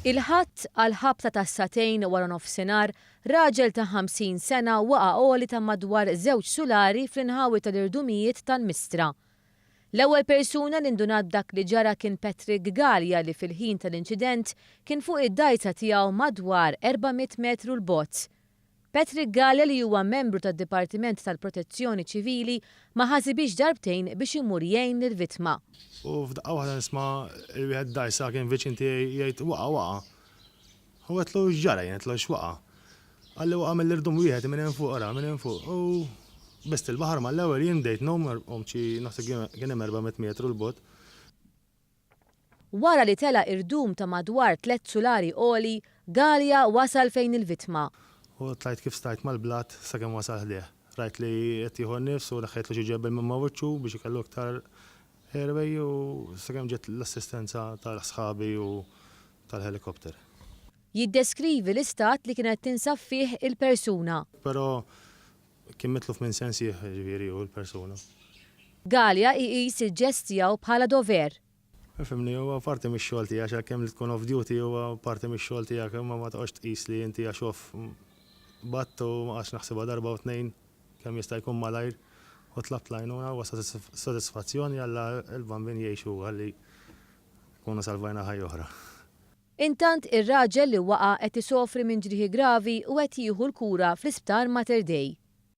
Il-ħadd għal ħabta ta' satejn wara nofsinhar raġel ta' 50 sena waqa' għoli ta' madwar 2 sulari fl-inħawi tal-irdumijiet tal-Mistra. L-ewwel persuna li ndunat dak li ġara kien Patrick Galea li fil-ħin tal-inċident kien fuq id-dajsa tiegħu madwar 400 metru l-bozz. Patrick Galea li huwa membru tad-Dipartiment tal-Protezzjoni Ċivili ma ħasibix darbtejn biex imur jgħin lill-vittma. U f'daqqa waħda nisma' wieħed dajsa kien viċin tiegħi jgħid waqa'. U għetlu x'ġara jgħidlu x'waqa'. Għalli waqa' mill-irdum wieħed minn hemm fuq ara, minn hemm fuq. U best il-baħar mal-ewwel jien bdejt nom xi naħseb kien hemm 400 metru l-bogħod. Wara li tela irdum ta' madwar 3 sulari għoli, Galea wasal fejn il-vittma. U tlajt kif stajt mal-blat sakemm wasal ħdieħ. Rajt li qed jieħu nnifs u daħħejtlu xi ġebel minn mawwiċċu biex ikellu iktar airway u sakemm ġiet l-assistenza tal-sħabi u tal-helikopter. Jiddeskrivi l-istat li kienet tinsab fih il-persuna. Però kien mitluf minn sensi ġifieri u l-persuna. Galea iqis il-ġest tiegħu bħala dover. Fimni huwa parti mix-xogħol tiegħek għalkemm li tkun off duty huwa parti mix-xogħol tiegħek imma ma taqgħodx tqis li inti għax off battu ma għax naħsibha darba u tnejn kemm jista' jkun malajr u tlabt lajnuna huwa sodisfazzjoni alla l-bambin jgħixu għalli kunu salvajna ħajja oħra. Intant ir-raġel li waqa' qed isofri minn ġrieħi gravi u qed jieħu l-kura fl-isptar Mater Dei.